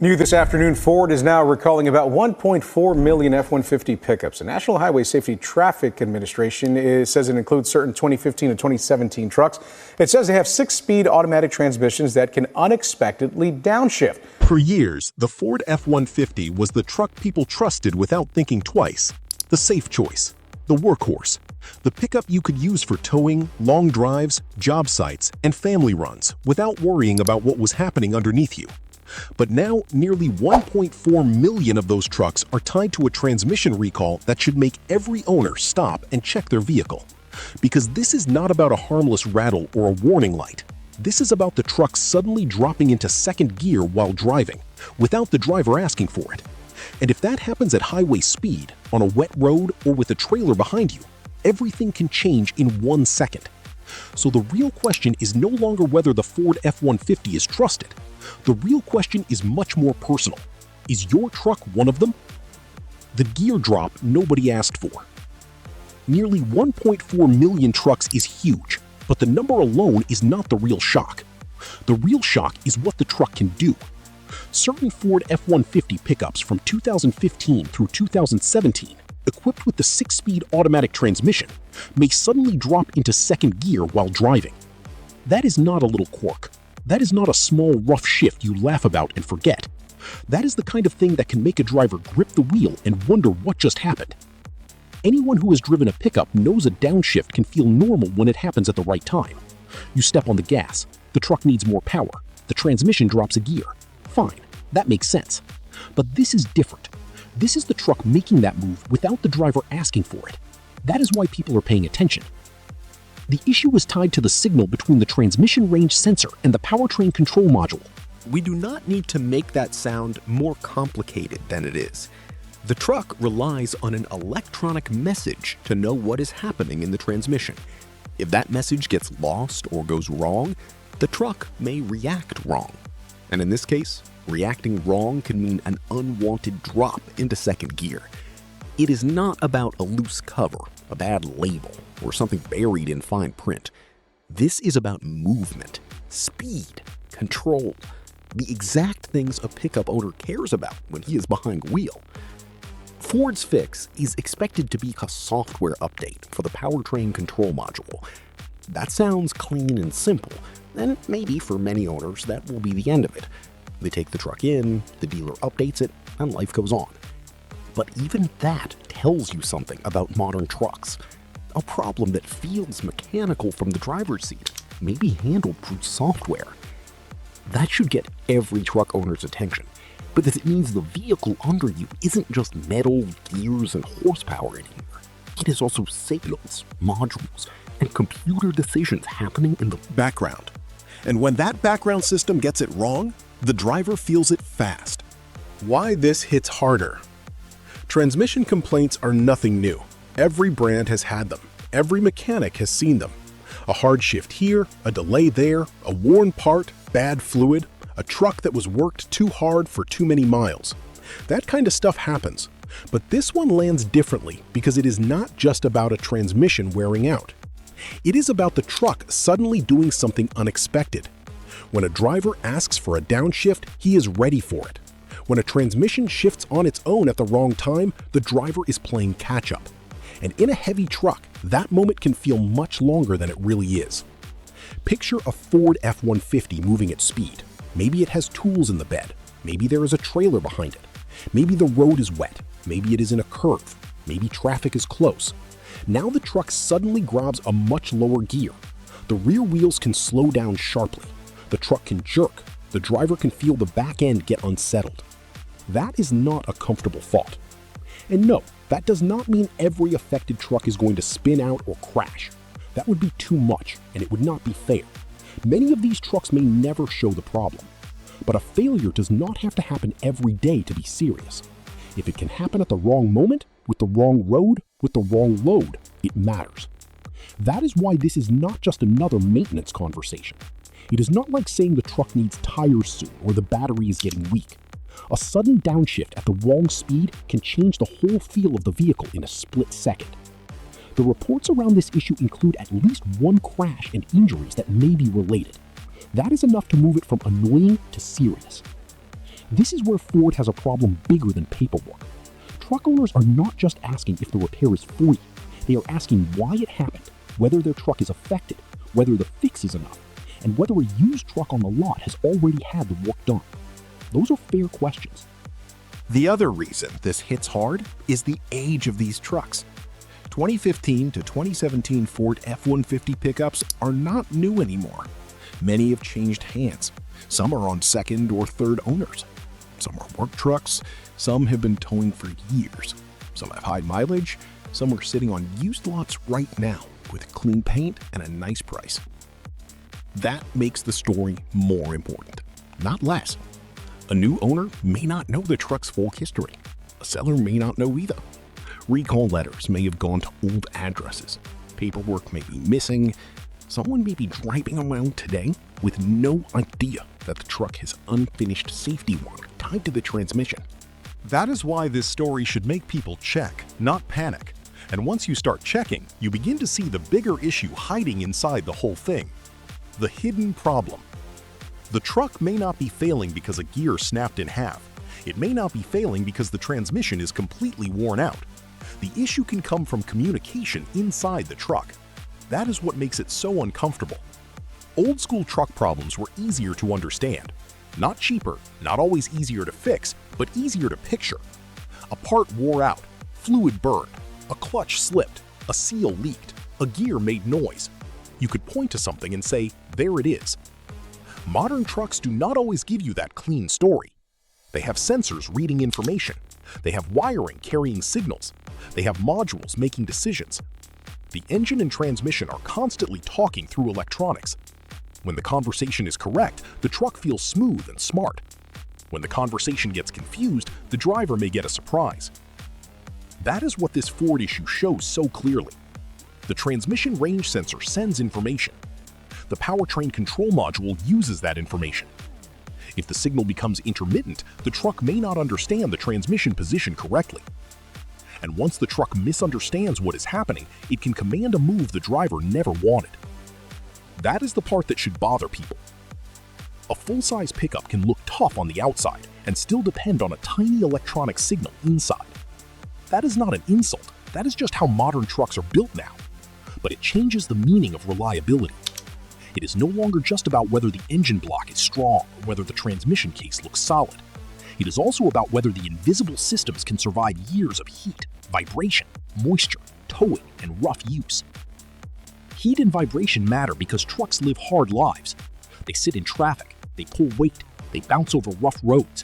New this afternoon, Ford is now recalling about 1.4 million F-150 pickups. The National Highway Safety Traffic Administration says it includes certain 2015 and 2017 trucks. It says they have 6-speed automatic transmissions that can unexpectedly downshift. For years, the Ford F-150 was the truck people trusted without thinking twice. The safe choice, the workhorse, the pickup you could use for towing, long drives, job sites, and family runs without worrying about what was happening underneath you. But now, nearly 1.4 million of those trucks are tied to a transmission recall that should make every owner stop and check their vehicle. Because this is not about a harmless rattle or a warning light. This is about the truck suddenly dropping into second gear while driving, without the driver asking for it. And if that happens at highway speed, on a wet road, or with a trailer behind you, everything can change in 1 second. So the real question is no longer whether the Ford F-150 is trusted. The real question is much more personal. Is your truck one of them? The gear drop nobody asked for. Nearly 1.4 million trucks is huge, but the number alone is not the real shock. The real shock is what the truck can do. Certain Ford F-150 pickups from 2015 through 2017, equipped with the 6-speed automatic transmission, may suddenly drop into second gear while driving. That is not a little quirk. That is not a small rough shift you laugh about and forget. That is the kind of thing that can make a driver grip the wheel and wonder what just happened. Anyone who has driven a pickup knows a downshift can feel normal when it happens at the right time. You step on the gas, the truck needs more power, the transmission drops a gear. Fine, that makes sense. But this is different. This is the truck making that move without the driver asking for it. That is why people are paying attention. The issue is tied to the signal between the transmission range sensor and the powertrain control module. We do not need to make that sound more complicated than it is. The truck relies on an electronic message to know what is happening in the transmission. If that message gets lost or goes wrong, the truck may react wrong. And in this case, reacting wrong can mean an unwanted drop into second gear. It is not about a loose cover, a bad label, or something buried in fine print. This is about movement, speed, control, the exact things a pickup owner cares about when he is behind wheel. Ford's fix is expected to be a software update for the powertrain control module. That sounds clean and simple, and maybe for many owners that will be the end of it. They take the truck in, the dealer updates it, and life goes on. But even that tells you something about modern trucks. A problem that feels mechanical from the driver's seat may be handled through software. That should get every truck owner's attention, because it means the vehicle under you isn't just metal, gears, and horsepower anymore. It is also signals, modules, and computer decisions happening in the Background. And when that background system gets it wrong, the driver feels it fast. Why this hits harder? Transmission complaints are nothing new. Every brand has had them. Every mechanic has seen them. A hard shift here, a delay there, a worn part, bad fluid, a truck that was worked too hard for too many miles. That kind of stuff happens. But this one lands differently because it is not just about a transmission wearing out. It is about the truck suddenly doing something unexpected. When a driver asks for a downshift, he is ready for it. When a transmission shifts on its own at the wrong time, the driver is playing catch-up. And in a heavy truck, that moment can feel much longer than it really is. Picture a Ford F-150 moving at speed. Maybe it has tools in the bed. Maybe there is a trailer behind it. Maybe the road is wet. Maybe it is in a curve. Maybe traffic is close. Now the truck suddenly grabs a much lower gear. The rear wheels can slow down sharply. The truck can jerk. The driver can feel the back end get unsettled. That is not a comfortable thought. And no, that does not mean every affected truck is going to spin out or crash. That would be too much, and it would not be fair. Many of these trucks may never show the problem. But a failure does not have to happen every day to be serious. If it can happen at the wrong moment, with the wrong road, with the wrong load, it matters. That is why this is not just another maintenance conversation. It is not like saying the truck needs tires soon or the battery is getting weak. A sudden downshift at the wrong speed can change the whole feel of the vehicle in a split second. The reports around this issue include at least one crash and injuries that may be related. That is enough to move it from annoying to serious. This is where Ford has a problem bigger than paperwork. Truck owners are not just asking if the repair is free. They are asking why it happened, whether their truck is affected, whether the fix is enough, and whether a used truck on the lot has already had the work done. Those are fair questions. The other reason this hits hard is the age of these trucks. 2015 to 2017 Ford F-150 pickups are not new anymore. Many have changed hands. Some are on second or third owners. Some are work trucks. Some have been towing for years. Some have high mileage. Some are sitting on used lots right now with clean paint and a nice price. That makes the story more important, not less. A new owner may not know the truck's full history. A seller may not know either. Recall letters may have gone to old addresses. Paperwork may be missing. Someone may be driving around today with no idea that the truck has unfinished safety work tied to the transmission. That is why this story should make people check, not panic. And once you start checking, you begin to see the bigger issue hiding inside the whole thing. The hidden problem. The truck may not be failing because a gear snapped in half. It may not be failing because the transmission is completely worn out. The issue can come from communication inside the truck. That is what makes it so uncomfortable. Old school truck problems were easier to understand. Not cheaper, not always easier to fix, but easier to picture. A part wore out, fluid burned, a clutch slipped, a seal leaked, a gear made noise. You could point to something and say, there it is. Modern trucks do not always give you that clean story. They have sensors reading information. They have wiring carrying signals. They have modules making decisions. The engine and transmission are constantly talking through electronics. When the conversation is correct, the truck feels smooth and smart. When the conversation gets confused, the driver may get a surprise. That is what this Ford issue shows so clearly. The transmission range sensor sends information. The powertrain control module uses that information. If the signal becomes intermittent, the truck may not understand the transmission position correctly. And once the truck misunderstands what is happening, it can command a move the driver never wanted. That is the part that should bother people. A full-size pickup can look tough on the outside and still depend on a tiny electronic signal inside. That is not an insult, that is just how modern trucks are built now. But it changes the meaning of reliability. It is no longer just about whether the engine block is strong or whether the transmission case looks solid. It is also about whether the invisible systems can survive years of heat, vibration, moisture, towing, and rough use. Heat and vibration matter because trucks live hard lives. They sit in traffic, they pull weight, they bounce over rough roads.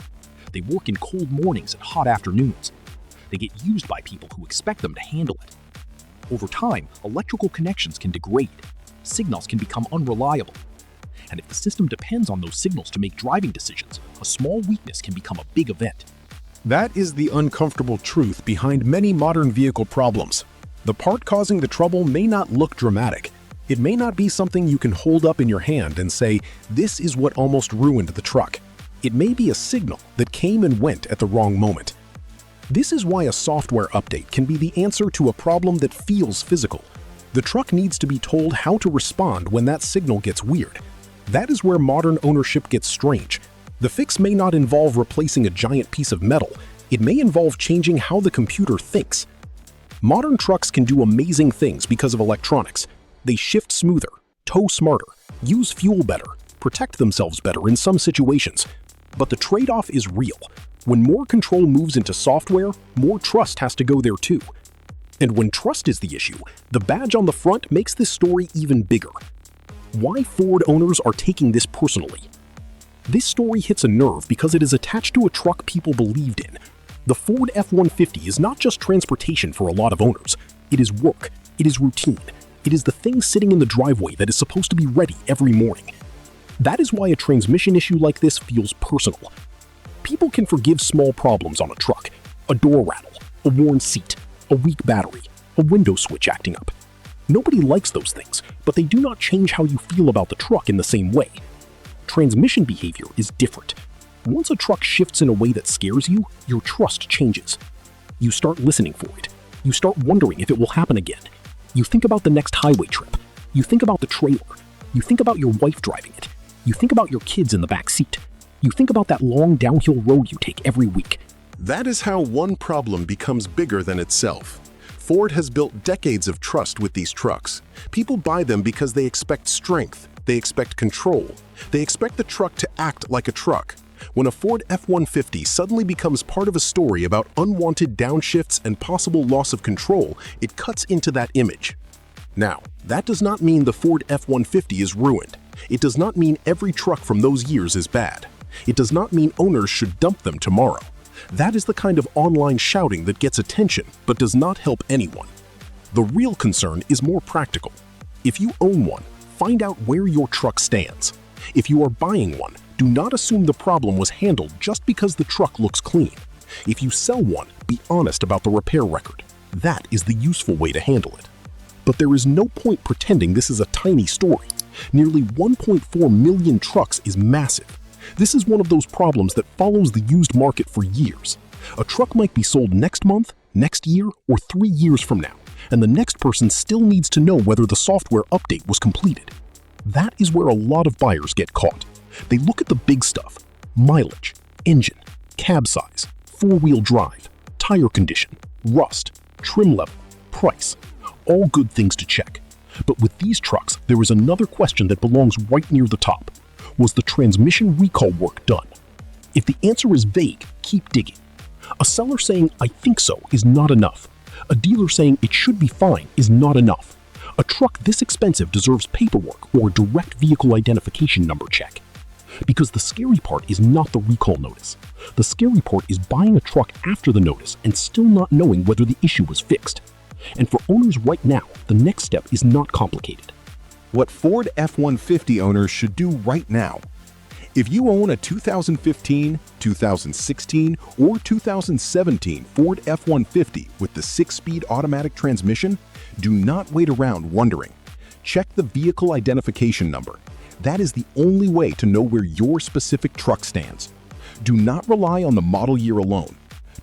They work in cold mornings and hot afternoons. They get used by people who expect them to handle it. Over time, electrical connections can degrade. Signals can become unreliable. And if the system depends on those signals to make driving decisions, a small weakness can become a big event. That is the uncomfortable truth behind many modern vehicle problems. The part causing the trouble may not look dramatic. It may not be something you can hold up in your hand and say, this is what almost ruined the truck. It may be a signal that came and went at the wrong moment. This is why a software update can be the answer to a problem that feels physical. The truck needs to be told how to respond when that signal gets weird. That is where modern ownership gets strange. The fix may not involve replacing a giant piece of metal. It may involve changing how the computer thinks. Modern trucks can do amazing things because of electronics. They shift smoother, tow smarter, use fuel better, protect themselves better in some situations. But the trade-off is real. When more control moves into software, more trust has to go there too. And when trust is the issue, the badge on the front makes this story even bigger. Why Ford owners are taking this personally. This story hits a nerve because it is attached to a truck people believed in. The Ford F-150 is not just transportation for a lot of owners. It is work. It is routine. It is the thing sitting in the driveway that is supposed to be ready every morning. That is why a transmission issue like this feels personal. People can forgive small problems on a truck, a door rattle, a worn seat, a weak battery, a window switch acting up. Nobody likes those things, but they do not change how you feel about the truck in the same way. Transmission behavior is different. Once a truck shifts in a way that scares you, your trust changes. You start listening for it. You start wondering if it will happen again. You think about the next highway trip. You think about the trailer. You think about your wife driving it. You think about your kids in the back seat. You think about that long downhill road you take every week. That is how one problem becomes bigger than itself. Ford has built decades of trust with these trucks. People buy them because they expect strength, they expect control, they expect the truck to act like a truck. When a Ford F-150 suddenly becomes part of a story about unwanted downshifts and possible loss of control, it cuts into that image. Now, that does not mean the Ford F-150 is ruined. It does not mean every truck from those years is bad. It does not mean owners should dump them tomorrow. That is the kind of online shouting that gets attention but does not help anyone. The real concern is more practical. If you own one, find out where your truck stands. If you are buying one, do not assume the problem was handled just because the truck looks clean. If you sell one, be honest about the repair record. That is the useful way to handle it. But there is no point pretending this is a tiny story. Nearly 1.4 million trucks is massive. This is one of those problems that follows the used market for years. A truck might be sold next month, next year, or 3 years from now, and the next person still needs to know whether the software update was completed. That is where a lot of buyers get caught. They look at the big stuff: mileage, engine, cab size, four-wheel drive, tire condition, rust, trim level, price. All good things to check. But with these trucks, there is another question that belongs right near the top. Was the transmission recall work done? If the answer is vague, keep digging. A seller saying, "I think so," is not enough. A dealer saying it should be fine is not enough. A truck this expensive deserves paperwork or a direct vehicle identification number check. Because the scary part is not the recall notice. The scary part is buying a truck after the notice and still not knowing whether the issue was fixed. And for owners right now, the next step is not complicated. What Ford F-150 owners should do right now. If you own a 2015, 2016, or 2017 Ford F-150 with the 6-speed automatic transmission, do not wait around wondering. Check the vehicle identification number. That is the only way to know where your specific truck stands. Do not rely on the model year alone.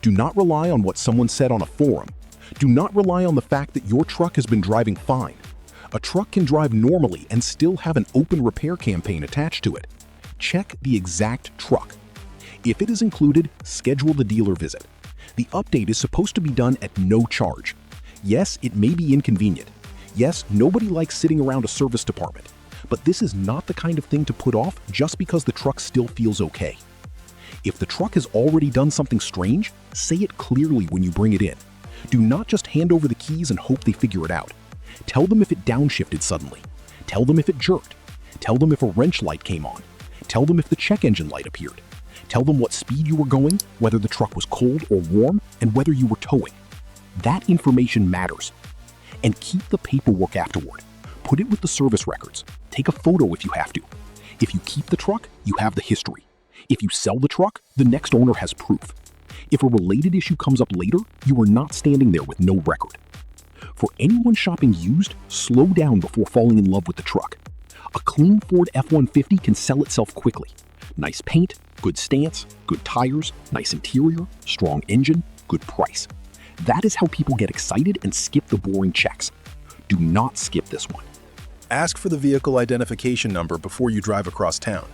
Do not rely on what someone said on a forum. Do not rely on the fact that your truck has been driving fine. A truck can drive normally and still have an open repair campaign attached to it. Check the exact truck. If it is included, schedule the dealer visit. The update is supposed to be done at no charge. Yes, it may be inconvenient. Yes, nobody likes sitting around a service department. But this is not the kind of thing to put off just because the truck still feels okay. If the truck has already done something strange, say it clearly when you bring it in. Do not just hand over the keys and hope they figure it out. Tell them if it downshifted suddenly. Tell them if it jerked. Tell them if a wrench light came on. Tell them if the check engine light appeared. Tell them what speed you were going, whether the truck was cold or warm, and whether you were towing. That information matters. And keep the paperwork afterward. Put it with the service records. Take a photo if you have to. If you keep the truck, you have the history. If you sell the truck, the next owner has proof. If a related issue comes up later, you are not standing there with no record. For anyone shopping used, slow down before falling in love with the truck. A clean Ford F-150 can sell itself quickly. Nice paint, good stance, good tires, nice interior, strong engine, good price. That is how people get excited and skip the boring checks. Do not skip this one. Ask for the vehicle identification number before you drive across town.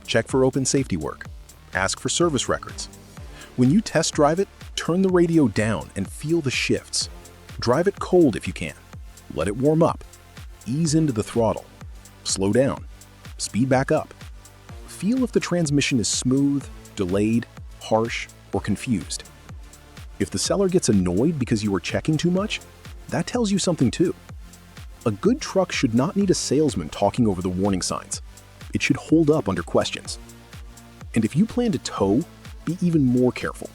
Check for open safety work. Ask for service records. When you test drive it, turn the radio down and feel the shifts. Drive it cold if you can. Let it warm up. Ease into the throttle. Slow down. Speed back up. Feel if the transmission is smooth, delayed, harsh, or confused. If the seller gets annoyed because you are checking too much, that tells you something too. A good truck should not need a salesman talking over the warning signs. It should hold up under questions. And if you plan to tow, be even more careful.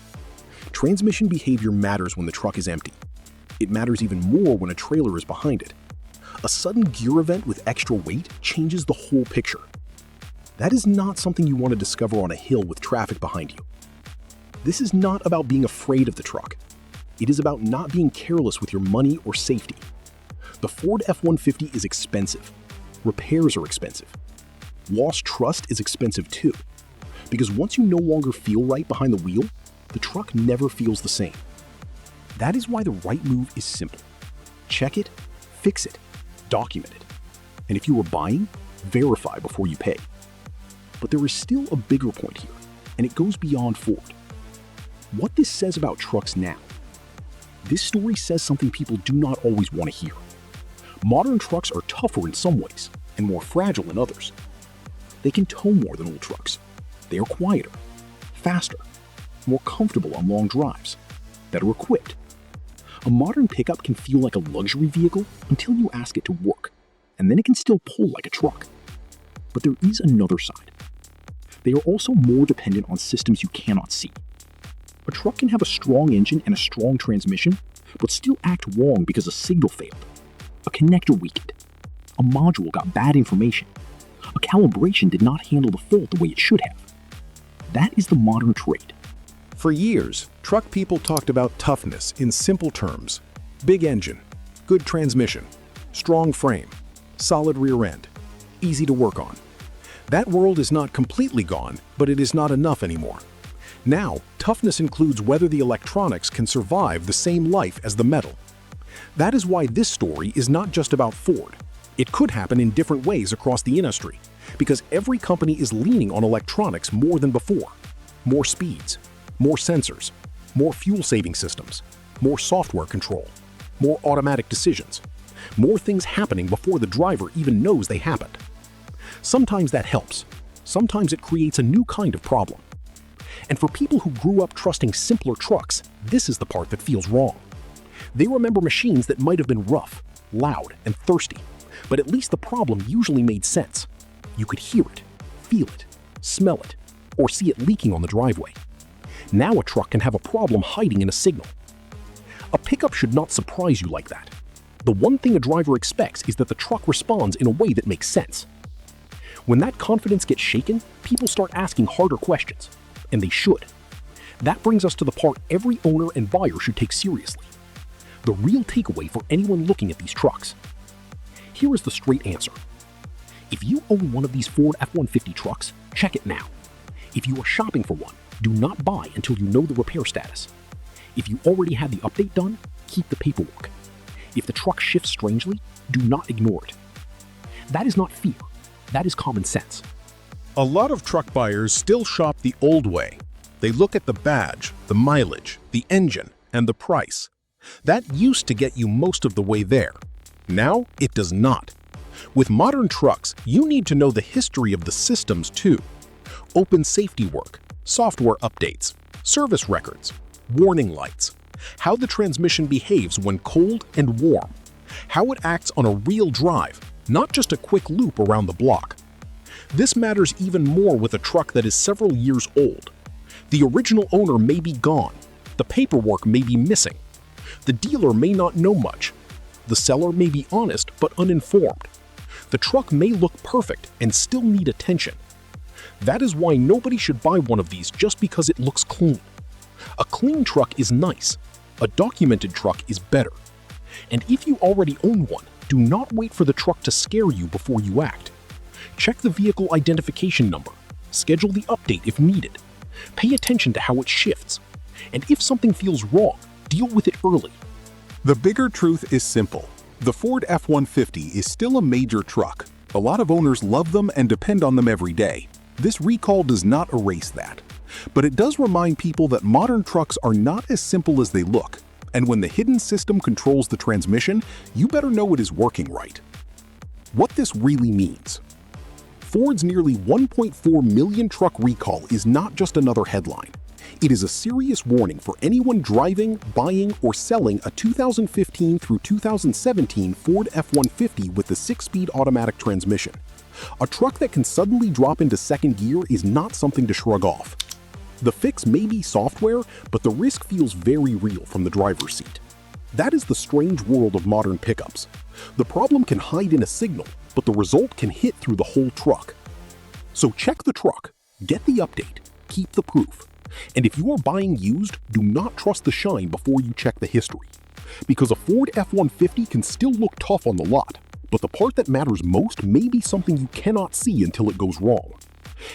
Transmission behavior matters when the truck is empty. It matters even more when a trailer is behind it. A sudden gear event with extra weight changes the whole picture. That is not something you want to discover on a hill with traffic behind you. This is not about being afraid of the truck. It is about not being careless with your money or safety. The Ford F-150 is expensive. Repairs are expensive. Lost trust is expensive too. Because once you no longer feel right behind the wheel, the truck never feels the same. That is why the right move is simple. Check it, fix it, document it. And if you are buying, verify before you pay. But there is still a bigger point here, and it goes beyond Ford. What this says about trucks now. This story says something people do not always want to hear. Modern trucks are tougher in some ways and more fragile in others. They can tow more than old trucks. They are quieter, faster, more comfortable on long drives, better equipped. A modern pickup can feel like a luxury vehicle until you ask it to work, and then it can still pull like a truck. But there is another side. They are also more dependent on systems you cannot see. A truck can have a strong engine and a strong transmission, but still act wrong because a signal failed, a connector weakened, a module got bad information, a calibration did not handle the fault the way it should have. That is the modern trade. For years, truck people talked about toughness in simple terms. Big engine, good transmission, strong frame, solid rear end, easy to work on. That world is not completely gone, but it is not enough anymore. Now, toughness includes whether the electronics can survive the same life as the metal. That is why this story is not just about Ford. It could happen in different ways across the industry, because every company is leaning on electronics more than before. More speeds, more sensors, more fuel-saving systems, more software control, more automatic decisions, more things happening before the driver even knows they happened. Sometimes that helps. Sometimes it creates a new kind of problem. And for people who grew up trusting simpler trucks, this is the part that feels wrong. They remember machines that might have been rough, loud, and thirsty, but at least the problem usually made sense. You could hear it, feel it, smell it, or see it leaking on the driveway. Now a truck can have a problem hiding in a signal. A pickup should not surprise you like that. The one thing a driver expects is that the truck responds in a way that makes sense. When that confidence gets shaken, people start asking harder questions, and they should. That brings us to the part every owner and buyer should take seriously. The real takeaway for anyone looking at these trucks. Here is the straight answer. If you own one of these Ford F-150 trucks, check it now. If you are shopping for one, do not buy until you know the repair status. If you already had the update done, keep the paperwork. If the truck shifts strangely, do not ignore it. That is not fear. That is common sense. A lot of truck buyers still shop the old way. They look at the badge, the mileage, the engine, and the price. That used to get you most of the way there. Now, it does not. With modern trucks, you need to know the history of the systems too. Open safety work, software updates, service records, warning lights, how the transmission behaves when cold and warm, how it acts on a real drive, not just a quick loop around the block. This matters even more with a truck that is several years old. The original owner may be gone. The paperwork may be missing. The dealer may not know much. The seller may be honest but uninformed. The truck may look perfect and still need attention. That is why nobody should buy one of these just because it looks clean. A clean truck is nice. A documented truck is better. And if you already own one, do not wait for the truck to scare you before you act. Check the vehicle identification number. Schedule the update if needed. Pay attention to how it shifts. And if something feels wrong, deal with it early. The bigger truth is simple. The Ford F-150 is still a major truck. A lot of owners love them and depend on them every day. This recall does not erase that. But it does remind people that modern trucks are not as simple as they look. And when the hidden system controls the transmission, you better know it is working right. What this really means. Ford's nearly 1.4 million truck recall is not just another headline. It is a serious warning for anyone driving, buying, or selling a 2015 through 2017 Ford F-150 with the 6-speed automatic transmission. A truck that can suddenly drop into second gear is not something to shrug off. The fix may be software, but the risk feels very real from the driver's seat. That is the strange world of modern pickups. The problem can hide in a signal, but the result can hit through the whole truck. So check the truck, get the update, keep the proof. And if you are buying used, do not trust the shine before you check the history. Because a Ford F-150 can still look tough on the lot, but the part that matters most may be something you cannot see until it goes wrong.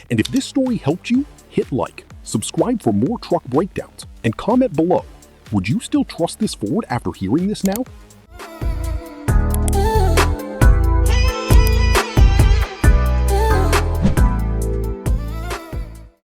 And if this story helped you, hit like, subscribe for more truck breakdowns, and comment below. Would you still trust this Ford after hearing this now?